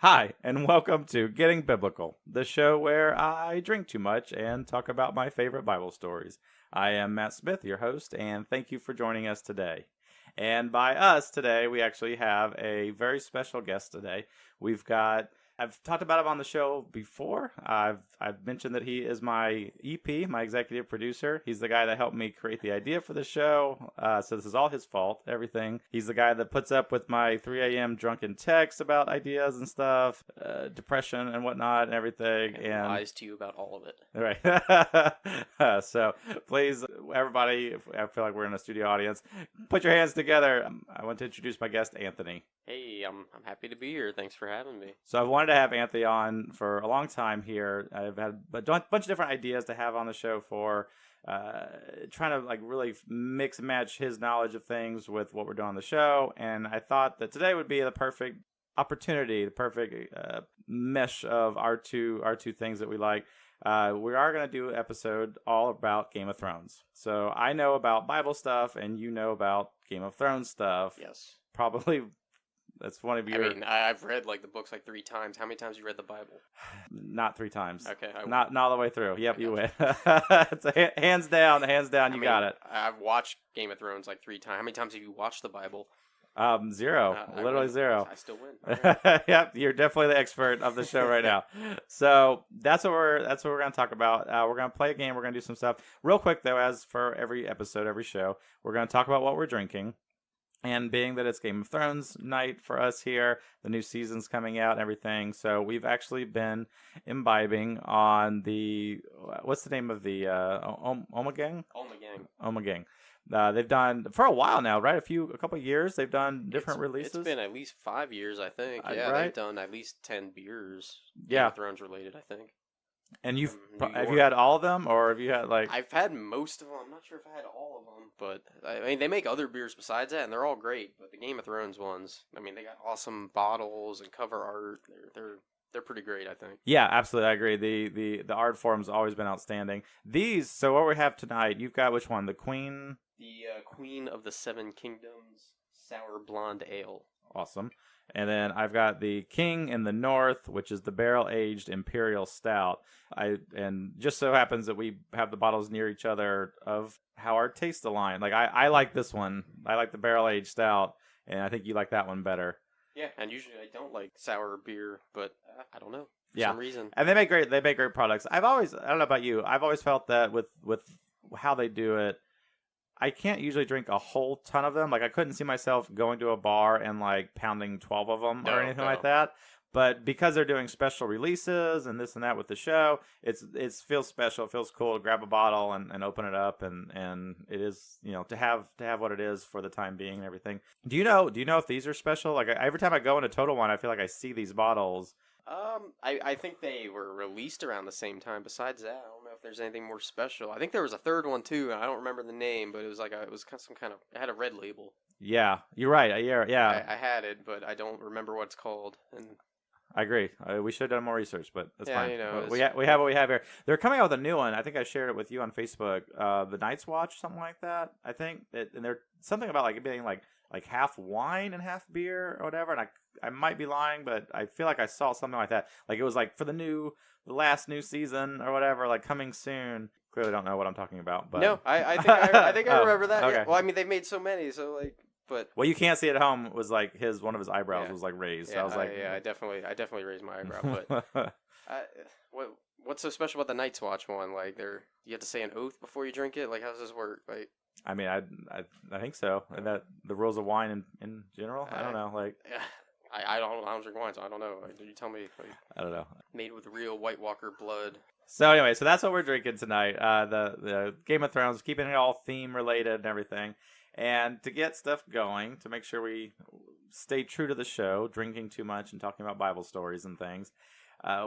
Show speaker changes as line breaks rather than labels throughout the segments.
Hi, and welcome to Getting Biblical, the show where I drink too much and talk about my favorite Bible stories. I am Matt Smith, your host, and thank you for joining us today. And by us today, we actually have a very special guest today. I've talked about him on the show before. I've mentioned that he is my EP, my executive producer. He's the guy that helped me create the idea for the show. So this is all his fault, everything. He's the guy that puts up with my 3 a.m. drunken texts about ideas and stuff, depression and whatnot and everything.
And lies to you about all of it.
Right. So please, everybody, I feel like we're in a studio audience, put your hands together. I want to introduce my guest, Anthony.
Hey, I'm happy to be here. Thanks for having me.
So I've wanted to have Anthony on for a long time here. I've had a bunch of different ideas to have on the show for trying to like really mix and match his knowledge of things with what we're doing on the show. And I thought that today would be the perfect opportunity, the perfect mesh of our two things that we like. We are going to do an episode all about Game of Thrones. So I know about Bible stuff, and you know about Game of Thrones stuff.
Yes.
Probably. That's one of your...
I mean, I've read like the books like 3 times. How many times have you read the Bible?
Not 3 times.
Okay.
Not all the way through. Yep, you win. It's hands down, you got it.
I've watched Game of Thrones like 3 times. How many times have you watched the Bible?
0. Literally 0.
I still win. Right.
Yep, you're definitely the expert of the show right now. So that's what we're going to talk about. We're going to play a game. We're going to do some stuff. Real quick, though, as for every episode, every show, we're going to talk about what we're drinking. And being that it's Game of Thrones night for us here, the new season's coming out and everything. So we've actually been imbibing on the, what's the name of the, Ommegang? Ommegang. They've done, for a while now, right? A couple of years, they've done different releases.
It's been at least 5 years, I think. Yeah,
right?
They've done at least 10 beers. Game of Thrones related, I think.
And have you had all of them, or have you had like?
I've had most of them. I'm not sure if I had all of them, but I mean they make other beers besides that, and they're all great. But the Game of Thrones ones, I mean, they got awesome bottles and cover art. They're pretty great, I think.
Yeah, absolutely, I agree. The art form's always been outstanding. So what we have tonight, you've got which one? The Queen.
The Queen of the Seven Kingdoms Sour Blonde Ale.
Awesome. And then I've got the King in the North, which is the barrel-aged Imperial Stout. And just so happens that we have the bottles near each other of how our tastes align. Like, I like this one. I like the barrel-aged Stout, and I think you like that one better.
Yeah, and usually I don't like sour beer, but I don't know. For some reason.
And they make great products. I don't know about you, I've always felt that with how they do it, I can't usually drink a whole ton of them. Like, I couldn't see myself going to a bar and, like, pounding 12 of them or anything like that. But because they're doing special releases and this and that with the show, it feels special. It feels cool to grab a bottle and open it up. And it is, to have what it is for the time being and everything. Do you know if these are special? Like, every time I go into Total Wine, I feel like I see these bottles.
I think they were released around the same time. Besides that, I don't know if there's anything more special. I think there was a third one too, and I don't remember the name, but it was like it had a red label.
Yeah, you're right. Yeah.
I had it, but I don't remember what it's called. And
I agree. We should have done more research, but that's fine. We have what we have here. They're coming out with a new one. I think I shared it with you on Facebook. The Night's Watch, something like that. I think, and they're something about like it being like half wine and half beer or whatever. And I might be lying, but I feel like I saw something like that. Like it was like for the last new season or whatever, like coming soon. Clearly, don't know what I'm talking about. But
no, I think I remember that.
Okay.
Yeah. Well, I mean, they made so many, so like. But
what you can't see at home was like one of his eyebrows was like raised.
Yeah,
so I was like,
I definitely raised my eyebrow. But what's so special about the Night's Watch one? Like, you have to say an oath before you drink it. Like, how does this work? Like,
I mean, I think so. And that the rules of wine in general. I don't know. Like,
I don't drink wine, so I don't know. Like, did you tell me? Like,
I don't know.
Made with real White Walker blood.
So anyway, that's what we're drinking tonight. The Game of Thrones, keeping it all theme related and everything. And to get stuff going, to make sure we stay true to the show, drinking too much and talking about Bible stories and things,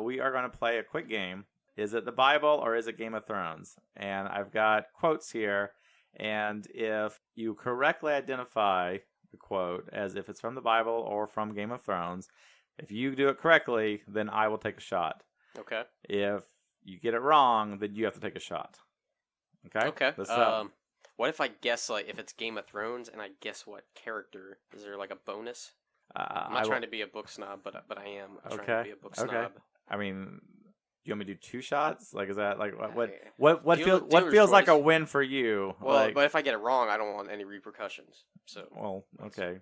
we are going to play a quick game. Is it the Bible or is it Game of Thrones? And I've got quotes here, and if you correctly identify the quote as if it's from the Bible or from Game of Thrones, if you do it correctly, then I will take a shot.
Okay.
If you get it wrong, then you have to take a shot. Okay?
Okay. What if I guess, like, if it's Game of Thrones and I guess what character? Is there, like, a bonus? I'm not trying to be a book snob, but I am trying to be a book snob.
I mean, you want me to do 2 shots? Like, is that like
Dealer's
what feels like a
choice.
win for you?
Well,
like,
but if I get it wrong, I don't want any repercussions. So.
well, okay.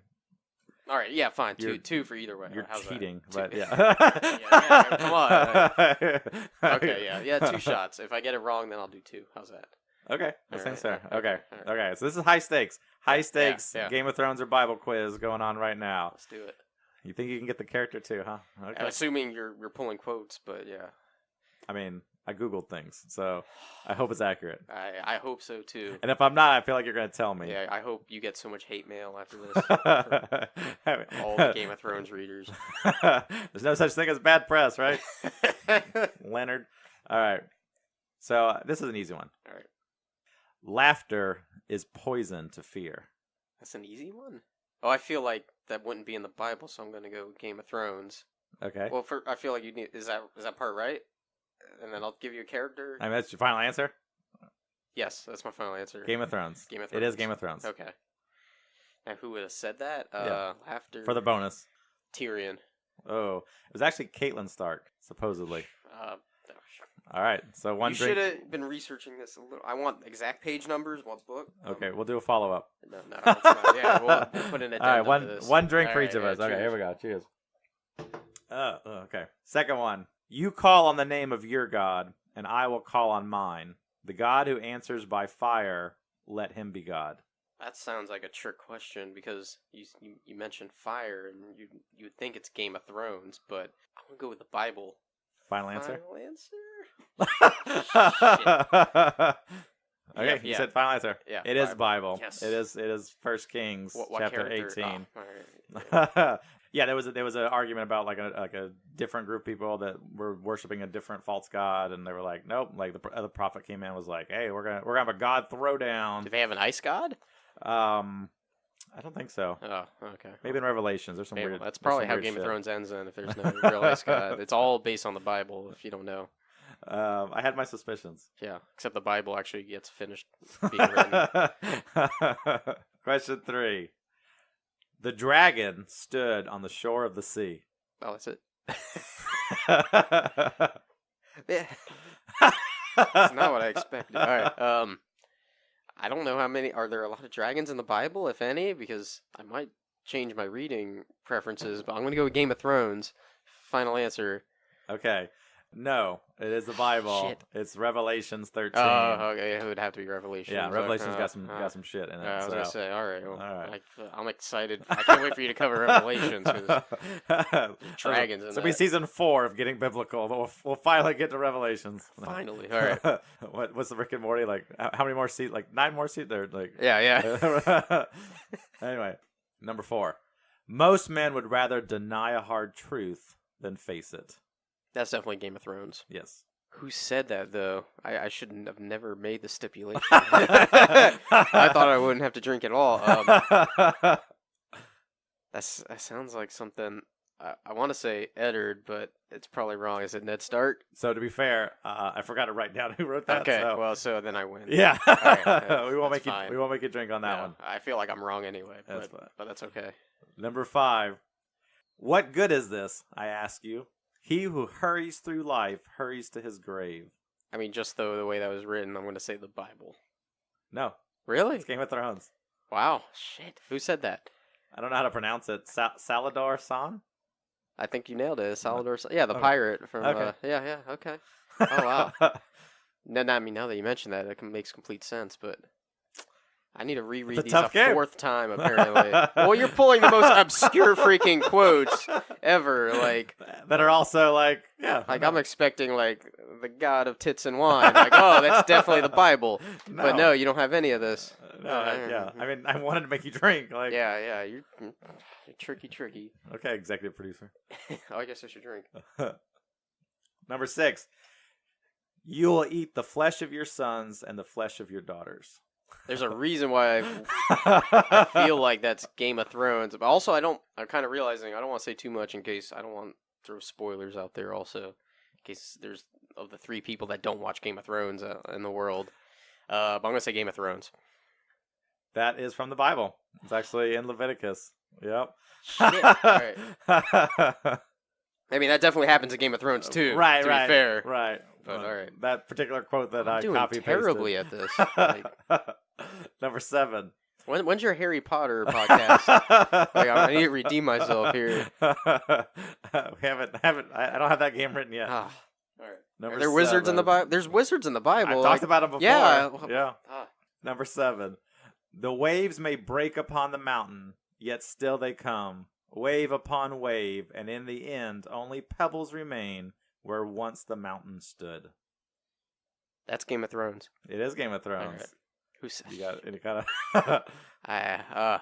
All right, yeah, fine. Two for either way.
You're
How's
cheating,
that?
but yeah.
Yeah, come on. Okay, yeah, 2 shots. If I get it wrong, then I'll do 2. How's that?
Okay, that seems fair. Okay.
All right.
So this is high stakes. High stakes
yeah.
Game of Thrones or Bible quiz going on right now.
Let's do it.
You think you can get the character too, huh? Okay.
I'm assuming you're pulling quotes, but yeah.
I mean, I Googled things, so I hope it's accurate.
I hope so too.
And if I'm not, I feel like you're going to tell me.
Yeah, I hope you get so much hate mail after this. For all the Game of Thrones readers.
There's no such thing as bad press, right? Leonard. All right. So this is an easy one.
All right.
Laughter is poison to fear.
That's an easy one? Oh, I feel like that wouldn't be in the Bible, so I'm going to go Game of Thrones.
Okay.
Well, I feel like you need... Is that part right? And then I'll give you a character.
I mean, that's your final answer?
Yes, that's my final answer.
Game of Thrones.
Game of Thrones.
It is Game of Thrones.
Okay. Now, who would have said that? Laughter.
For the bonus.
Tyrion.
Oh, it was actually Caitlin Stark, supposedly. All right, so one
you
drink.
You should have been researching this a little. I want exact page numbers. What book?
Okay, we'll do a follow up.
No, it's not. Yeah, we'll put an addendum.
All
to this.
right, one drink for
All
each of us.
cheers.
Okay, here we go. Cheers. Okay. Second one. You call on the name of your God, and I will call on mine. The God who answers by fire, let him be God.
That sounds like a trick question because you mentioned fire and you think it's Game of Thrones, but I'm gonna go with the Bible.
Final answer?
Final answer?
Okay, you said final answer.
Yeah,
it is Bible.
Yes.
It is 1 Kings
what
chapter
character?
18.
Oh, all right.
Yeah, there was an argument about like a different group of people that were worshiping a different false god, and they were like, nope. Like the prophet came in and was like, hey, we're gonna have a god throwdown.
Do they have an ice god?
I don't think so.
Oh, okay.
Maybe in Revelations. There's some
Well,
weird.
that's probably how Game of Thrones ends. Then, if there's no real ice god, it's all based on the Bible. If you don't know.
I had my suspicions.
Yeah, except the Bible actually gets finished being written.
Question 3. The dragon stood on the shore of the sea.
Oh, that's it.
Yeah.
That's not what I expected. All right. I don't know how many. Are there a lot of dragons in the Bible, if any? Because I might change my reading preferences, but I'm going to go with Game of Thrones. Final answer.
Okay. No, it is the Bible.
Shit.
It's Revelations 13.
Oh, okay. It would have to be Revelations.
Yeah, Revelations got some shit in it.
I was going to say, all right. Well,
all right.
I'm excited. I can't wait for you to cover Revelations. Dragons in
So it'll be season 4 of Getting Biblical. We'll finally get to Revelations.
Finally. All right.
What's the Rick and Morty? Like, how many more seats? Like 9 more seats? There, like.
Yeah.
Anyway, number 4. Most men would rather deny a hard truth than face it.
That's definitely Game of Thrones.
Yes.
Who said that, though? I shouldn't have never made the stipulation. I thought I wouldn't have to drink at all. That sounds like something... I want to say Eddard, but it's probably wrong. Is it Ned Stark?
So to be fair, I forgot to write down who wrote that.
Okay,
so.
so then I win.
Yeah.
All right,
we won't make you drink on that one.
I feel like I'm wrong anyway, but that's okay.
Number 5. What good is this, I ask you? He who hurries through life hurries to his grave.
I mean, just the way that was written, I'm going to say the Bible.
No.
Really?
It's Game of Thrones.
Wow. Shit. Who said that?
I don't know how to pronounce it. Salador San?
I think you nailed it. Salador San. Yeah, the pirate from...
Okay.
Yeah, okay. Oh, wow. No, I mean, now that you mention that, it makes complete sense, but... I need to reread these a 4th time, apparently. Well, you're pulling the most obscure freaking quotes ever, like...
That are also, like, yeah.
Like, I'm expecting, like, the god of tits and wine. Like, oh, that's definitely the Bible. No. But no, you don't have any of this.
Yeah. I mean, I wanted to make you drink. Like.
Yeah, you're tricky.
Okay, executive producer.
Oh, I guess I should drink.
Number 6. You will eat the flesh of your sons and the flesh of your daughters.
There's a reason why I feel like that's Game of Thrones. But also, I'm kind of realizing I don't want to say too much in case I don't want to throw spoilers out there also. In case there's of the 3 people that don't watch Game of Thrones in the world. But I'm going to say Game of Thrones.
That is from the Bible. It's actually in Leviticus. Yep.
Shit. All right. I mean, that definitely happens in Game of Thrones too.
Right,
to
right,
be fair.
right.
But all right.
That particular quote that
I'm
I
doing
copy
terribly at this. Like,
Number 7.
when's your Harry Potter podcast? Like, I need to redeem myself here.
We haven't. I don't have that game written yet.
Ah, all right.
Number
Are there wizards in the
7.
Bible? There's wizards in the Bible.
I've talked about them before.
Yeah.
Yeah.
Ah.
Number 7. The waves may break upon the mountain, yet still they come, wave upon wave, and in the end only pebbles remain where once the mountain stood.
That's Game of Thrones.
It is Game of Thrones.
All right. Who's
You got any kind of.
I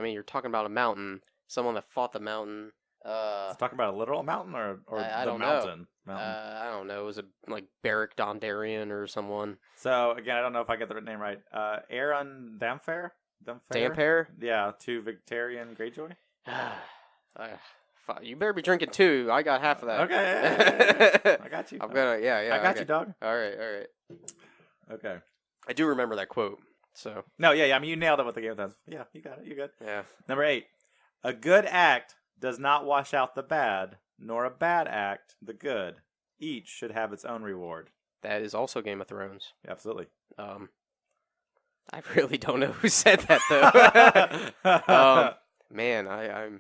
mean, you're talking about a mountain. Someone that fought the mountain.
Talking about a literal mountain or
I
the
don't
mountain?
know.
Mountain.
I don't know. Was it like Beric Dondarrion or someone?
So again, I don't know if I get the name right. Aaron Damfair.
Damper?
Yeah, to Victorian Greyjoy.
You better be drinking 2. I got half of that.
Okay, I got you.
I'm gonna. Yeah.
I got
okay.
you, dog.
All right.
Okay.
I do remember that quote. So
No, yeah. I mean, you nailed it with the Game of Thrones. Yeah, you got it. You good.
yeah.
Number 8. A good act does not wash out the bad, nor a bad act the good. Each should have its own reward.
That is also Game of Thrones.
Absolutely.
I really don't know who said that though. Man, I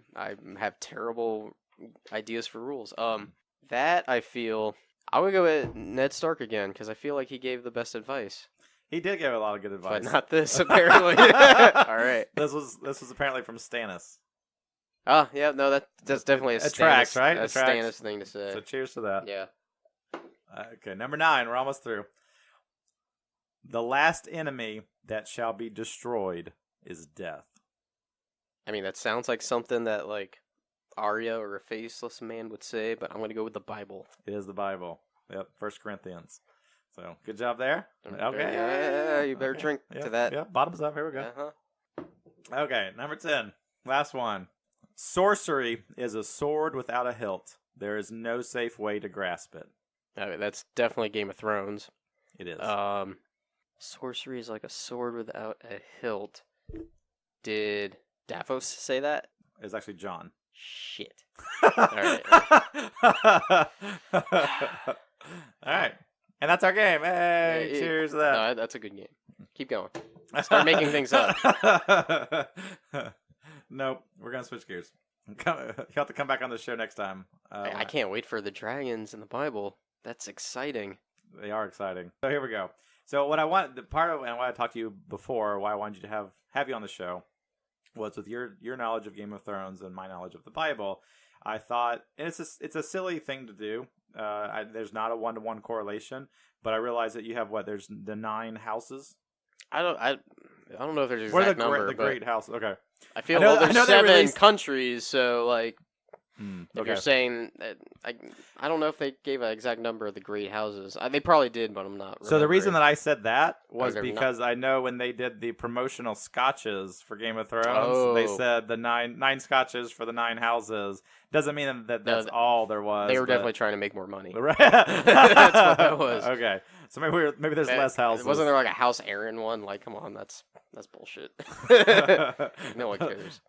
have terrible ideas for rules. That I feel I would go with Ned Stark again because I feel like he gave the best advice.
He did give a lot of good advice,
But not this apparently. All right.
This was apparently from Stannis.
Oh yeah, no, that's definitely a
It tracks, right?
A
It tracks.
Stannis thing to say.
So cheers to that.
Yeah.
Okay, number 9. We're almost through. The last enemy that shall be destroyed is death.
I mean, that sounds like something that like Arya or a faceless man would say, but I'm gonna go with the Bible.
It is the Bible. Yep, 1 Corinthians. So good job there. Okay.
Yeah, you better drink to that.
Yeah, bottoms up. Here we go.
Uh-huh.
Okay, number 10. Last one. Sorcery is a sword without a hilt. There is no safe way to grasp it.
Okay, that's definitely Game of Thrones.
It is.
Sorcery is like a sword without a hilt. Did Davos say that?
It's actually John.
Shit.
All
right.
All right. And that's our game. Hey, cheers to that.
No, that's a good game. Keep going. Start making things up.
Nope. We're going to switch gears. You'll have to come back on the show next time.
I can't wait for the dragons in the Bible. That's exciting.
They are exciting. So here we go. So what I want, the part of and why I talked to you before, why I wanted you to have you on the show, was with your knowledge of Game of Thrones and my knowledge of the Bible. I thought, and it's a silly thing to do. There's not a 1-to-1 correlation, but I realize that you have there's the 9 houses.
I don't know if there's an
What are
exact number.
the great houses? Okay.
I feel there's 7 countries, so like. If
okay.
you're saying, I don't know if they gave an exact number of the great houses. They probably did, but I'm not.
So the reason that I said that was
they're
because
not.
I know when they did the promotional scotches for Game of Thrones, they said the nine scotches for the 9 houses. Doesn't mean that that's all there was.
They were definitely trying to make more money.
Right.
That's what that was.
Okay, so maybe there's less houses.
Wasn't there like a House Aaron one? Like, come on, that's bullshit. No one cares.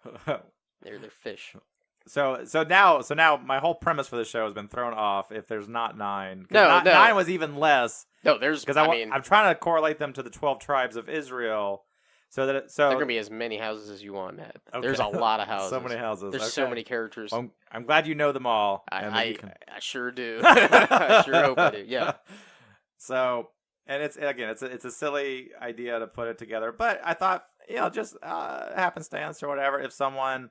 They're fish.
So now my whole premise for the show has been thrown off if there's not 9.
No.
9 was even less.
No, there's
because I'm trying to correlate them to the 12 tribes of Israel,
there are gonna be as many houses as you want, Matt. Okay. There's a lot of houses.
So many houses.
There's so many characters.
Well, I'm glad you know them all.
I sure do. I sure hope I do. Yeah.
So, and it's a silly idea to put it together, but I thought just happenstance or whatever. If someone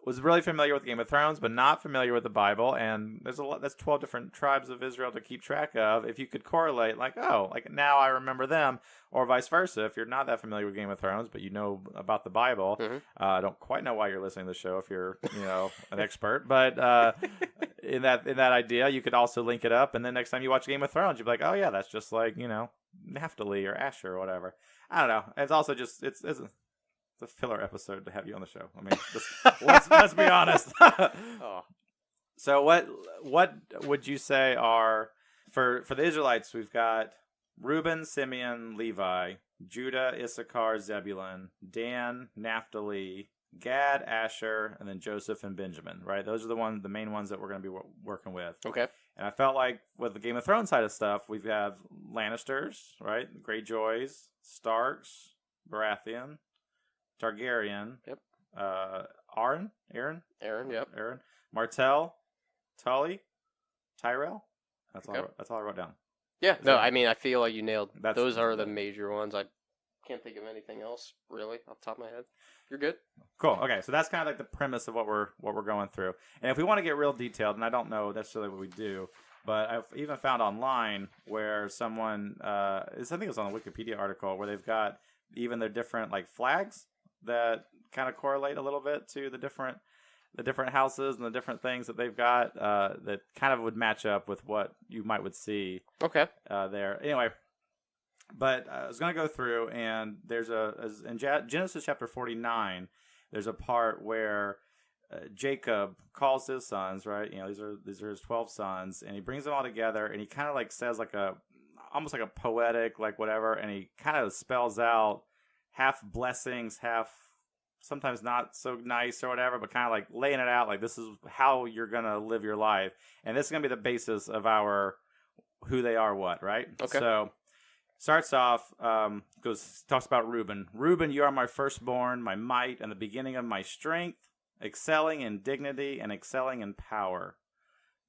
was really familiar with Game of Thrones, but not familiar with the Bible, and that's 12 different tribes of Israel to keep track of. If you could correlate, like now I remember them, or vice versa. If you're not that familiar with Game of Thrones, but you know about the Bible, I don't quite know why you're listening to the show if you're an expert, but in that idea, you could also link it up, and then next time you watch Game of Thrones, you'd be like, oh yeah, that's just like Naphtali or Asher or whatever. I don't know. It's also just it's a filler episode to have you on the show. I mean, let's be honest.
Oh.
So what would you say are for the Israelites? We've got Reuben, Simeon, Levi, Judah, Issachar, Zebulun, Dan, Naphtali, Gad, Asher, and then Joseph and Benjamin, right? Those are the main ones that we're going to be working with.
Okay.
And I felt like with the Game of Thrones side of stuff, we have Lannisters, right? Greyjoys, Starks, Baratheon, Targaryen.
Yep.
Aaron,
yep.
Aaron, Martell, Tully, Tyrell. That's all.
Okay.
That's all I wrote down.
Yeah. No, I mean, I feel like you nailed.
That's-
Those are the major ones. I can't think of anything else really off the top of my head. You're good.
Cool. Okay, so that's kind of like the premise of what we're going through. And if we want to get real detailed, and I don't know necessarily what we do, but I've even found online where someone, I think it was on a Wikipedia article, where they've got even their different like flags that kind of correlate a little bit to the different houses and the different things that they've got that kind of would match up with what you would see.
Okay.
There. Anyway. But I was going to go through, and there's in Genesis chapter 49, there's a part where Jacob calls his sons, right? These are his 12 sons, and he brings them all together, and he kind of like says like almost like a poetic, like whatever, and he kind of spells out half blessings, half sometimes not so nice or whatever, but kind of like laying it out like this is how you're going to live your life. And this is going to be the basis of our who they are what, right?
Okay.
So starts off, talks about Reuben. Reuben, you are my firstborn, my might, and the beginning of my strength, excelling in dignity and excelling in power.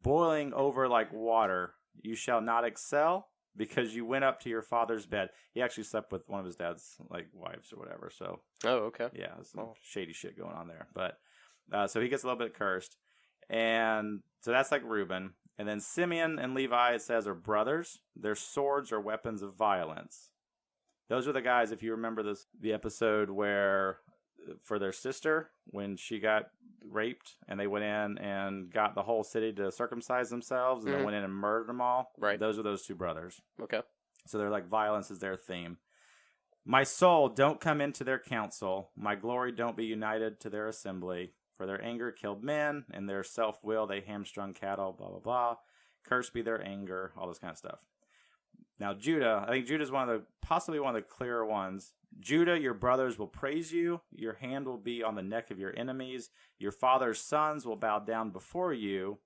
Boiling over like water, you shall not excel, because you went up to your father's bed. He actually slept with one of his dad's like wives or whatever. So,
okay.
Yeah, some shady shit going on there. But so he gets a little bit cursed, and so that's like Reuben. And then Simeon and Levi, it says, are brothers. Their swords are weapons of violence. Those are the guys, if you remember the episode where, for their sister, when she got raped, and they went in and got the whole city to circumcise themselves, and then went in and murdered them all.
Right.
Those are those two brothers.
Okay.
So they're like, violence is their theme. My soul, don't come into their council. My glory, don't be united to their assembly. For their anger killed men, and their self-will they hamstrung cattle, blah, blah, blah. Cursed be their anger, all this kind of stuff. Now, Judah, I think Judah's possibly one of the clearer ones. Judah, your brothers will praise you. Your hand will be on the neck of your enemies. Your father's sons will bow down before you.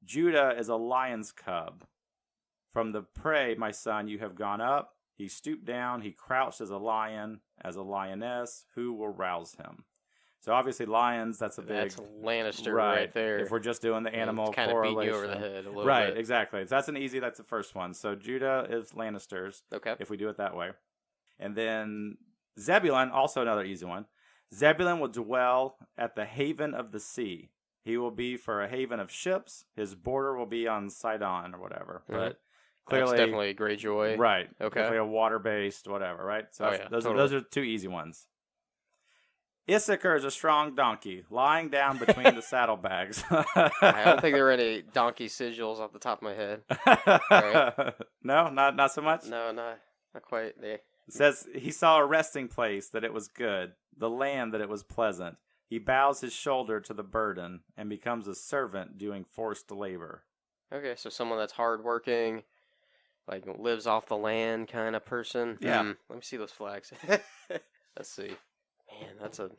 Judah is a lion's cub. From the prey, my son, you have gone up. He stooped down. He crouched as a lion, as a lioness. Who will rouse him? So obviously lions, that's
That's a Lannister right there.
If we're just doing the animal
kind
correlation.
of beating you over the head a little bit.
Right, exactly. So that's the first one. So Judah is Lannisters.
Okay.
If we do it that way. And then Zebulun, also another easy one. Zebulun will dwell at the haven of the sea. He will be for a haven of ships. His border will be on Sidon or whatever. Mm-hmm. But clearly,
that's definitely a Greyjoy.
Right.
Okay.
Definitely a water-based whatever, right? So
totally.
Those are two easy ones. Issachar is a strong donkey, lying down between the saddlebags.
I don't think there are any donkey sigils off the top of my head.
Right? No, not so much?
No, not quite.
It says, he saw a resting place, that it was good, the land, that it was pleasant. He bows his shoulder to the burden, and becomes a servant doing forced labor.
Okay, so someone that's hardworking, like lives off the land kind of person.
Yeah.
Let me see those flags. Let's see. Man, that's a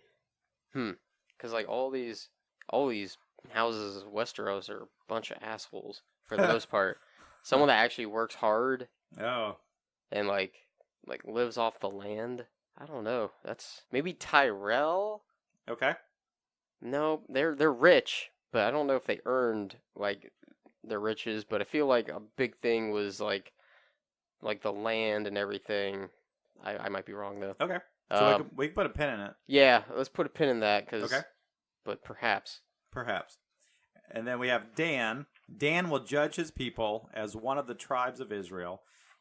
because like all these houses of Westeros are a bunch of assholes for the most part. Someone that actually works hard.
Oh.
And like lives off the land. I don't know. That's maybe Tyrell.
Okay.
No, they're rich, but I don't know if they earned like their riches. But I feel like a big thing was like the land and everything. I might be wrong though.
Okay. So we can put a pin in it.
Yeah, let's put a pin in that.
Okay.
But perhaps.
And then we have Dan. Dan will judge his people as one of the tribes of Israel.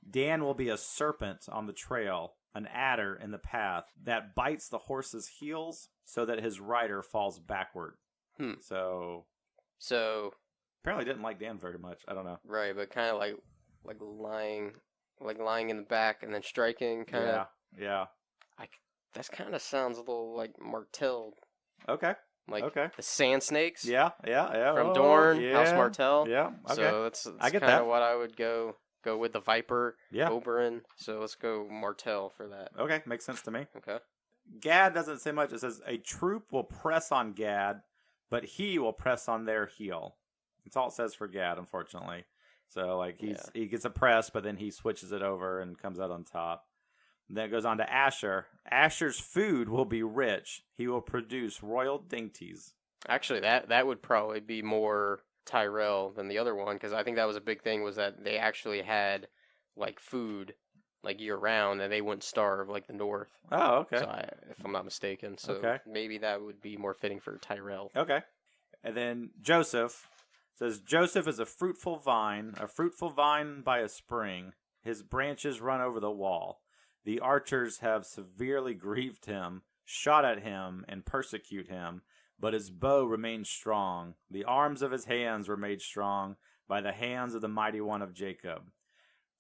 Dan will be a serpent on the trail, an adder in the path that bites the horse's heels so that his rider falls backward. So apparently didn't like Dan very much. I don't know.
Right, but kind of like lying in the back and then striking kind of.
Yeah.
That kind of sounds a little like Martell.
Okay.
The Sand Snakes.
Yeah.
From Dorne, House Martell.
Yeah. Okay.
So that's kind of what I would go with the Viper.
Yeah.
Oberyn. So let's go Martell for that.
Okay, makes sense to me.
Okay.
Gad doesn't say much. It says a troop will press on Gad, but he will press on their heel. That's all it says for Gad, unfortunately. So like he gets a press, but then he switches it over and comes out on top. And then it goes on to Asher. Asher's food will be rich. He will produce royal dainties.
Actually, that would probably be more Tyrell than the other one, because I think that was a big thing, was that they actually had like food like year round, and they wouldn't starve like the North.
Oh, okay.
So if I'm not mistaken, so maybe that would be more fitting for Tyrell.
Okay. And then Joseph says, Joseph is a fruitful vine by a spring. His branches run over the wall. The archers have severely grieved him, shot at him, and persecute him. But his bow remained strong. The arms of his hands were made strong by the hands of the mighty one of Jacob.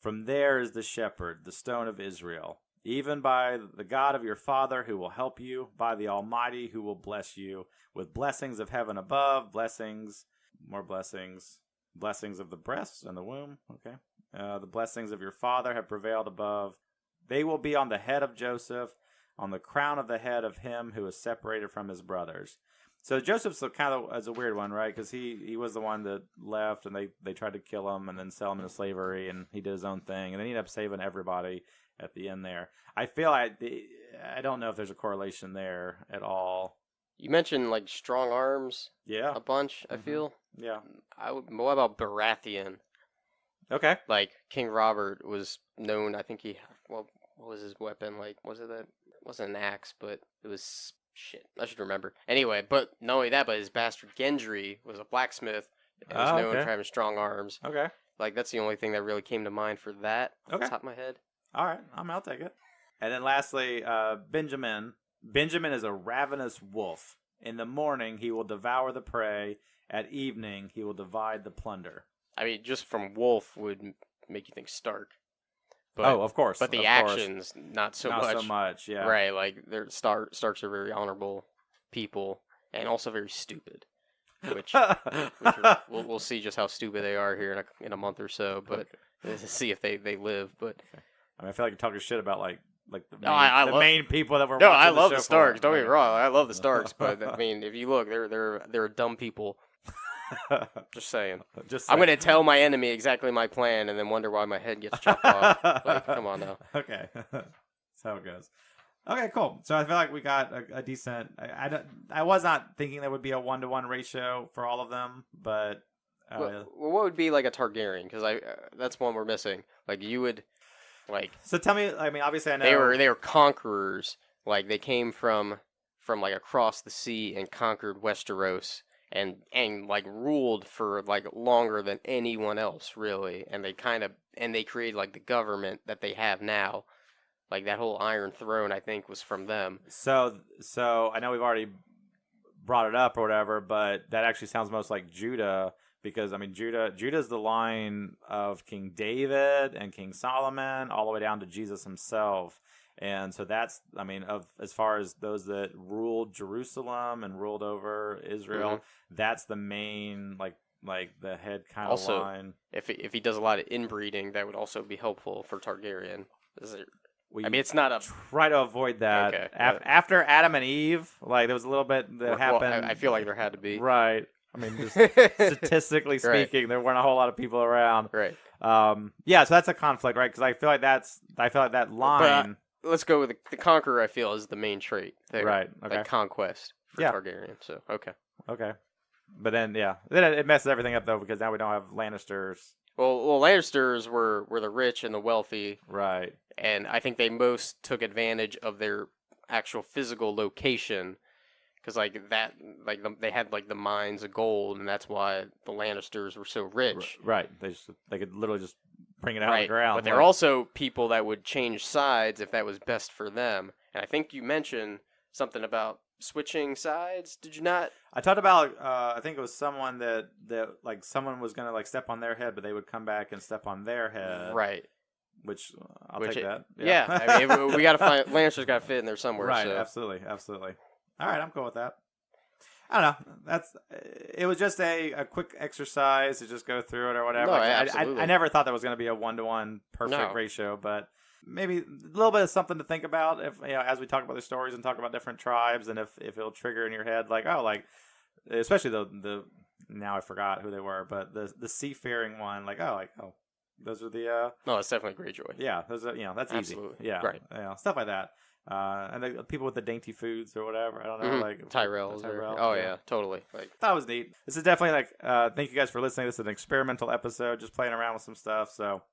From there is the shepherd, the stone of Israel. Even by the God of your father who will help you, by the Almighty who will bless you, with blessings of heaven above, more blessings of the breasts and the womb. Okay. The blessings of your father have prevailed above. They will be on the head of Joseph, on the crown of the head of him who is separated from his brothers. So Joseph's kind of as a weird one, right? Because he was the one that left, and they tried to kill him and then sell him into slavery, and he did his own thing, and then he ended up saving everybody at the end there. I feel I don't know if there's a correlation there at all.
You mentioned like strong arms,
a
bunch. I feel, What about Baratheon?
Okay,
like King Robert was known. I think what was his weapon? Like, it wasn't an axe, but it was. Shit, I should remember. Anyway, but not only that, but his bastard Gendry was a blacksmith and was known for having strong arms.
Okay.
Like, that's the only thing that really came to mind for that off the top of my head.
All right, I'll take it. And then lastly, Benjamin. Benjamin is a ravenous wolf. In the morning, he will devour the prey. At evening, he will divide the plunder.
I mean, just from wolf would make you think Stark.
But, of course.
But the actions, not so
much, yeah.
Right, like, Starks are very honorable people, and also very stupid. Which we'll see just how stupid they are here in a month or so, but see if they live. But
I mean, I feel like you're talking shit about like the main people that were.
No, I love the Starks. Don't get me wrong, I love the Starks, but I mean, if you look, they're dumb people. Just saying. I'm going to tell my enemy exactly my plan and then wonder why my head gets chopped off. Like, come on now.
Okay. That's how it goes. Okay, cool. So I feel like we got a decent... I was not thinking there would be a 1-to-1 ratio for all of them, but...
Well, what would be like a Targaryen? Because that's one we're missing. Like, you would... like. So
tell me, I mean, obviously I know...
They were conquerors. Like, they came from like across the sea and conquered Westeros. And like ruled for like longer than anyone else, really, and they created like the government that they have now, like that whole Iron Throne. I think was from them.
So I know we've already brought it up or whatever, but that actually sounds most like Judah, because I mean Judah's the line of King David and King Solomon all the way down to Jesus himself. And so that's, I mean, as far as those that ruled Jerusalem and ruled over Israel, that's the main, like the head kind of line.
If he does a lot of inbreeding, that would also be helpful for Targaryen. I mean, it's not a...
Try to avoid that. Okay. After Adam and Eve, like, there was a little bit that happened.
I feel like there had to be.
Right. I mean, just statistically speaking, there weren't a whole lot of people around.
Right.
Yeah, so that's a conflict, right? Because I feel like that line...
Let's go with the Conqueror, I feel, is the main trait there.
Right, okay.
Like conquest for Targaryen, so, okay.
Okay. But then, then it messes everything up, though, because now we don't have Lannisters.
Well, Lannisters were the rich and the wealthy.
Right.
And I think they most took advantage of their actual physical location, because, like, they had, like, the mines of gold, and that's why the Lannisters were so rich.
Right. They could literally just bring it out of the ground.
But they're also people that would change sides if that was best for them. And I think you mentioned something about switching sides. Did you not?
I talked about, I think it was someone that like, someone was going to, like, step on their head, but they would come back and step on their head.
Right.
Which, I'll take that.
Yeah. I mean, we got to find, Lannisters got to fit in there somewhere.
Right,
so.
Absolutely. All right, I'm cool with that. I don't know. It was just a quick exercise to just go through it or whatever.
No, absolutely.
I never thought that was going to be a 1-to-1 perfect ratio, but maybe a little bit of something to think about if as we talk about the stories and talk about different tribes, and if it'll trigger in your head especially the now I forgot who they were, but the seafaring one, those are the
No, it's definitely Greyjoy.
yeah, those are that's
Absolutely.
easy. Yeah,
right.
Stuff like that. And the people with the dainty foods or whatever. I don't know,
Tyrells. Yeah, totally.
That was neat. This is definitely thank you guys for listening. This is an experimental episode, just playing around with some stuff. So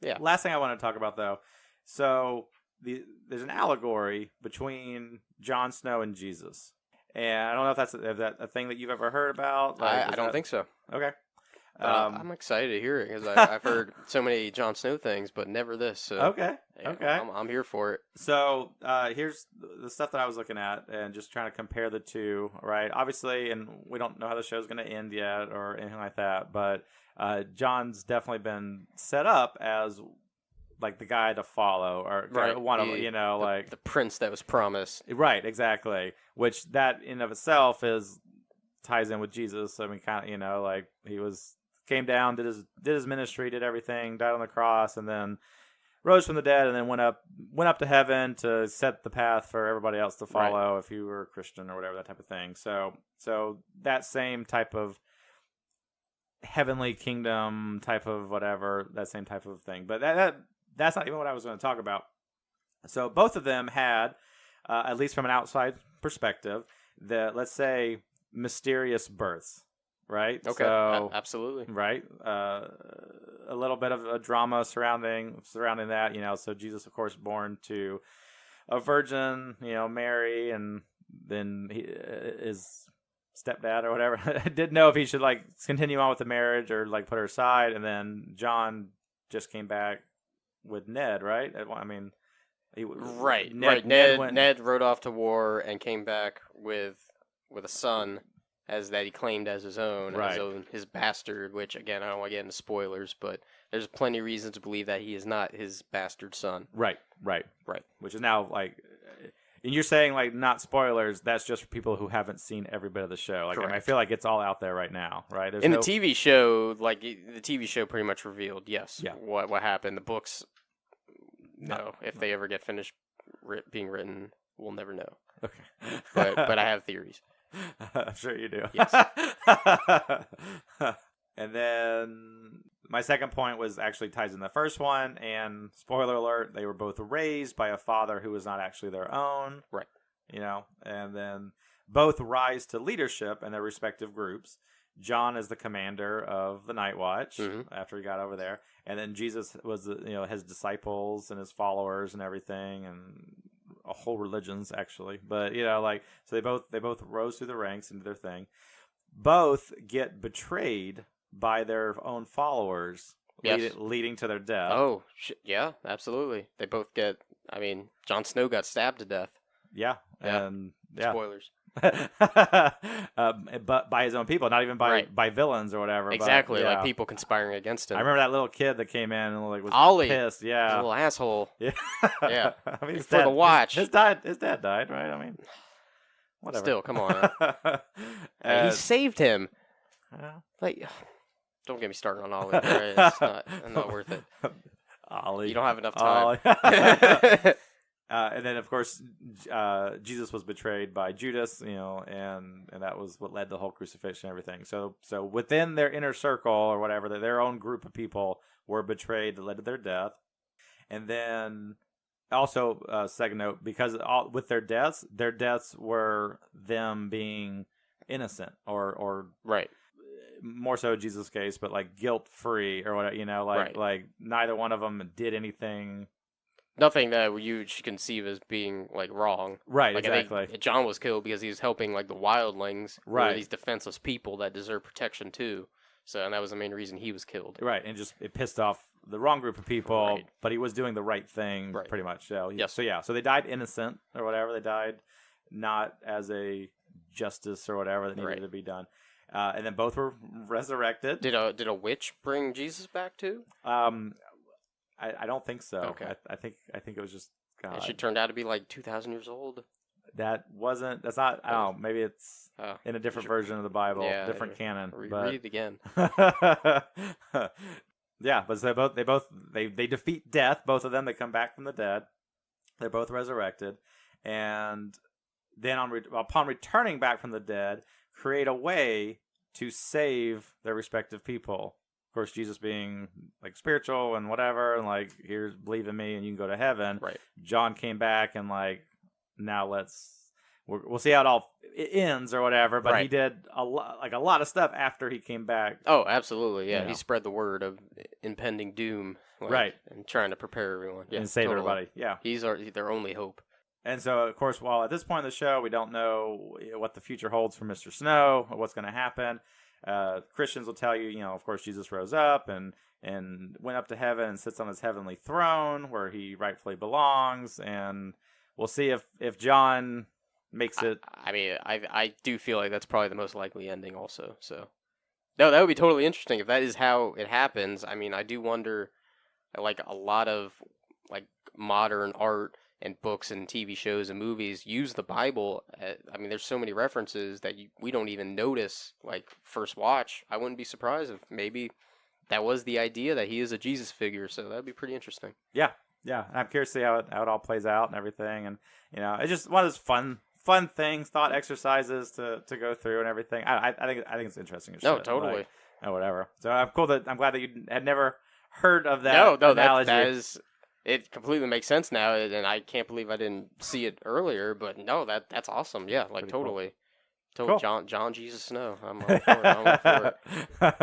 yeah.
Last thing I want to talk about though, so there's an allegory between Jon Snow and Jesus, and I don't know if that's a thing that you've ever heard about.
I don't think so.
Okay.
I'm excited to hear it because I've heard so many Jon Snow things, but never this. So
okay.
I'm here for it.
So here's the stuff that I was looking at and just trying to compare the two, right? Obviously, and we don't know how the show's going to end yet or anything like that, but John's definitely been set up as like the guy to follow or
right.
one of the
prince that was promised.
Right, exactly. Which that in of itself ties in with Jesus. I mean, kind of, he came down, did his ministry, did everything, died on the cross, and then rose from the dead, and then went up to heaven to set the path for everybody else to follow, right, if you were a Christian or whatever, that type of thing. So that same type of heavenly kingdom type of whatever, that same type of thing. But that's not even what I was going to talk about. So both of them had, at least from an outside perspective, let's say mysterious births. Right.
Okay.
So,
absolutely.
Right. A little bit of a drama surrounding that. So Jesus, of course, born to a virgin, Mary, and then his stepdad or whatever didn't know if he should continue on with the marriage or put her aside. And then John just came back with Ned. Right. I mean,
Ned rode off to war and came back with a son. As that he claimed as his own,
right,
his bastard, which, again, I don't want to get into spoilers, but there's plenty of reasons to believe that he is not his bastard son.
Right. Which is now, and you're saying, not spoilers, that's just for people who haven't seen every bit of the show. I feel like it's all out there right now, right?
The TV show, the TV show pretty much revealed, yes,
yeah,
what happened. The books, no. If they ever get finished being written, we'll never know.
Okay.
But I have theories.
I'm sure you do.
Yes.
And then my second point was actually ties in the first one, and spoiler alert, they were both raised by a father who was not actually their own.
Right.
And then both rise to leadership in their respective groups. John is the commander of the Night Watch after he got over there, and then Jesus was his disciples and his followers and everything, and a whole religions actually. But so they both rose through the ranks and did their thing. Both get betrayed by their own followers,
yes,
leading to their death.
Oh, yeah, absolutely. They both get. I mean, Jon Snow got stabbed to death.
Yeah. And yeah.
Spoilers.
But by his own people, not even by villains or whatever.
Exactly,
but, yeah,
people conspiring against him.
I remember that little kid that came in and was
Ollie,
pissed. Yeah,
a little asshole.
Yeah,
yeah.
I mean,
for the watch,
his dad died, right? I mean, whatever.
Still, come on. He saved him. Don't get me started on Ollie. Right? It's not worth it.
Ollie,
you don't have enough time.
And then, of course, Jesus was betrayed by Judas, and that was what led to the whole crucifixion and everything. So within their inner circle or whatever, their own group of people were betrayed that led to their death. And then also, second note, because with their deaths were them being innocent or
right.
More so Jesus' case, but guilt-free or whatever, like neither one of them did anything.
Nothing that you should conceive as being wrong.
Right, exactly.
I think John was killed because he was helping the wildlings,
right?
These defenseless people that deserve protection too. So, and that was the main reason he was killed.
Right, and it pissed off the wrong group of people,
right,
but he was doing the right thing,
right,
pretty much. So,
yes.
So they died innocent or whatever. They died not as a justice or whatever that needed
right
to be done. And then both were resurrected.
Did a witch bring Jesus back too?
I don't think so.
Okay.
I think it was just God.
And she turned out to be 2,000 years old.
That's not, I don't know, maybe it's in a different version of the Bible, different canon.
Read it again.
Yeah, but they defeat death. Both of them, they come back from the dead. They're both resurrected, and then upon returning back from the dead, create a way to save their respective people. Of course, Jesus being like spiritual and whatever, and like, here's, believe in me and you can go to heaven.
Right.
John came back and like, now we'll see how it all ends or whatever. But he did a lot of stuff after he came back.
Oh, absolutely, yeah.
You know.
He spread the word of impending doom, and trying to prepare everyone,
and save everybody. Yeah,
he's their only hope.
And so, of course, while at this point in the show, we don't know what the future holds for Mr. Snow or what's going to happen, Christians will tell you, of course, Jesus rose up and went up to heaven and sits on his heavenly throne where he rightfully belongs. And we'll see if John makes it.
I do feel like that's probably the most likely ending also. So, no, that would be totally interesting if that is how it happens. I mean, I do wonder, like, a lot of like modern art and books and TV shows and movies use the Bible. There's so many references that we don't even notice, like, first watch. I wouldn't be surprised if maybe that was the idea, that he is a Jesus figure. So that'd be pretty interesting. Yeah.
I'm curious to see how it all plays out and everything. And, it's just one of those fun things, thought exercises to go through and everything. I think it's interesting.
No, totally.
Like, or whatever. So I'm glad that you had never heard of that
analogy. That is... It completely makes sense now, and I can't believe I didn't see it earlier. But no, that's awesome. Yeah, like, pretty totally. Cool. John Jesus Snow. I'm all for it.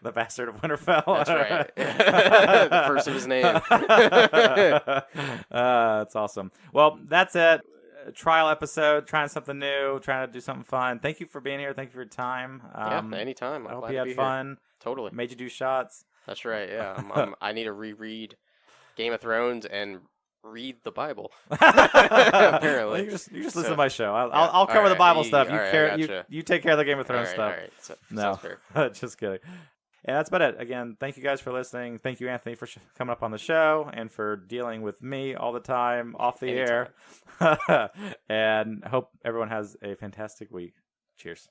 The bastard of Winterfell.
That's right. The first of his name.
That's awesome. Well, that's it. Trial episode, trying something new, trying to do something fun. Thank you for being here. Thank you for your time.
Anytime.
I hope you had fun.
Here. Totally.
Made you do shots.
That's right. Yeah. I need to reread Game of Thrones and read the Bible. Apparently,
you just listen to my show. I'll cover the Bible stuff. You take care of the Game of Thrones stuff.
No,
just kidding. And that's about it. Again, thank you guys for listening. Thank you, Anthony, for coming up on the show and for dealing with me all the time off the air. And hope everyone has a fantastic week. Cheers.